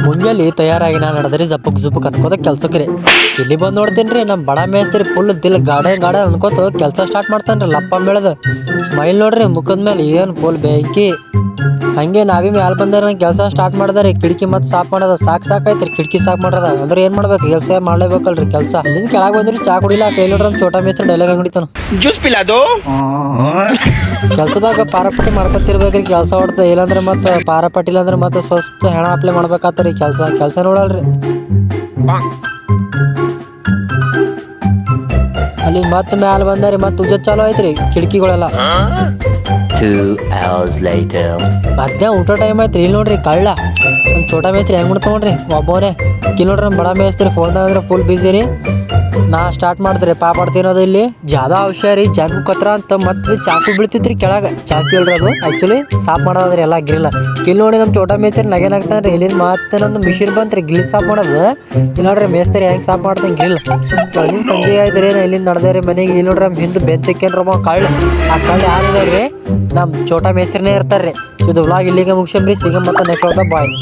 ಮುಂಜಾನೆ ತಯಾರಾಗಿ ನಾನು ನಡೆದ್ರಿ ಜಪ್ಪಕ್ ಅನ್ಕೋತ ಕೆಲ್ಸಕ್ಕೆ ರೀ ಇಲ್ಲಿ ಬಂದು ನೋಡ್ತೀನಿ ರೀ ನಮ್ಮ ಬಡ ಮೇಸ್ತ್ರಿ ಫುಲ್ ದಿಲ್ ಗಾಡೆ ಅನ್ಕೋತ ಕೆಲಸ ಸ್ಟಾರ್ಟ್ ಮಾಡ್ತಾನೆ ರೀ ಲಪ್ಪ ಬೆಳೆದು ಸ್ಮೈಲ್ ನೋಡ್ರಿ ಮುಖದ ಮೇಲೆ ಏನು ಫುಲ್ ಬೆಂಕಿ ಹಂಗೆ ನಾವೇ ಮ್ಯಾಲ ಬಂದಾರ ಕೆಲಸ ಸ್ಟಾರ್ಟ್ ಮಾಡಿದಾರೆ ಕಿಟಕಿ ಮತ್ತೆ ಸಾಫ್ ಮಾಡೋದ ಸಾಕಾಯ್ತ್ರಿ ಕಿಟಕಿ ಸಾಫ್ ಮಾಡೋದ ಅಂದ್ರೆ ಏನ್ ಮಾಡ್ಬೇಕು ಕೆಲಸ ಮಾಡ್ಲೇಬೇಕಲ್ರಿ ಕೆಲಸ ಅಲ್ಲಿಂದ ಕೆಳಗೆ ಬಂದ್ರಿ ಚಾ ಕುಡಿಲ್ಲ ಕೈ ನೋಡ್ರಿ ನಮ್ಮ ಚೋಟಾ ಮೇಸ್ತ್ರಿ ಡೈಲಾಗ್ ಅಂಗಡಿತಾನ ಜ್ಯೂಸ್ ಪಿಲಾದು ಕೆಲ್ಸದಾಗ ಪಾರಪಟ್ಟಿ ಮಾಡ್ಕೊತಿರ್ಬೇಕ್ರಿ ಕೆಲಸ ಹೊಡ್ತ ಇಲ್ಲಾಂದ್ರೆ ಮತ್ತೆ ಪಾರಪಟ್ಟಿ ಇಲ್ಲಾಂದ್ರೆ ಮತ್ತೆ ಸ್ವಸ್ಥ ಹೆಣ ಅಪ್ಲೈ ಮಾಡ್ಬೇಕಾಗ್ತರಿ ಕೆಲಸ ನೋಡಲ್ರಿ ಅಲ್ಲಿ ಮತ್ತೆ ಮ್ಯಾಲ ಬಂದಾರಿ ಮತ್ತೆ ಉಜ್ಜ ಚಾಲು ಐತ್ರಿ ಕಿಟಕಿಗಳೆಲ್ಲ 2 hours later. ಮಧ್ಯಾಹ್ನ ಊಟ ಟೈಮ್ ಐತ್ರಿ ಇಲ್ಲಿ ನೋಡ್ರಿ ಕಳ್ಳ ನಮ್ಮ ಚೋಟಾ ಮೇಸ್ತ್ರಿ ಹೆಂಗ್ ನೋಡ್ರಿ ಒಬ್ಬವನೇ ಇಲ್ಲಿ ನೋಡ್ರಿ ನಮ್ಮ ಬಡ ಮೇಸ್ತ್ರಿ ಫೋನ್ದಾಗ ಅಂದ್ರೆ ಫುಲ್ ಬಿಸಿ ರೀ ನಾ ಸ್ಟಾರ್ಟ್ ಮಾಡಿದ್ರಿ ಪಾಪಾಡ್ ತಿನ್ನೋದು ಇಲ್ಲಿ ಜಾದಾ ಹುಷಾರಿ ಜನ್ಮ ಕತ್ರ ಅಂತ ಮತ್ತೆ ಚಾಕು ಬೀಳ್ತಿದ್ರಿ ಕೆಳಗೆ ಚಾಕು ಇಲ್ರಿ ಅದು ಆ್ಯಕ್ಚುಲಿ ಸಾಫ್ ಮಾಡೋದ್ರಿ ಎಲ್ಲ ಗಿರಿಲ್ಲ ಇಲ್ಲಿ ನೋಡಿ ನಮ್ಮ ಚೋಟಾ ಮೇಸ್ತ್ರಿ ನಗೇನಾಗ್ತಾನೆ ಇಲ್ಲಿಂದ ಮತ್ತೆ ನಮ್ದು ಮಿಷಿನ್ ಬಂತ್ರಿ ಗಿಲ್ ಸಾಫ್ ಮಾಡೋದು ಇಲ್ಲಿ ನೋಡ್ರಿ ಮೇಸ್ತ್ರಿ ಹೆಂಗೆ ಸಾಫ್ ಮಾಡ್ತಾನೆ ಗಿಲ್ ಸೊ ಅಲ್ಲಿಂದ ಸಂಜೆ ಆಯ್ತು ನಾ ಇಲ್ಲಿಂದ ನಡೆದೇರಿ ಮನೆಗೆ ಇಲ್ಲಿ ನೋಡ್ರಿ ನಮ್ಮ ಹಿಂದೆ ಬೆಂತಕ್ಕೇನ್ರಮ್ಮ ಕಳ್ಳ ಆ ಕಳ್ಳ ಯಾರು ನಮ್ಮ ಚೋಟಾ ಮೇಸ್ತ್ರಿನೇ ಇರ್ತಾರ್ರಿ ಸೊ ಇದು ವ್ಲಾಗ್ ಇಲ್ಲಿಗೆ ಮುಗಿಸಮ್ರಿ ಸಿಗಮ್ ಮತ್ತೆ ನೆಕ್ಸ್ಟ್ ಬಾಯ್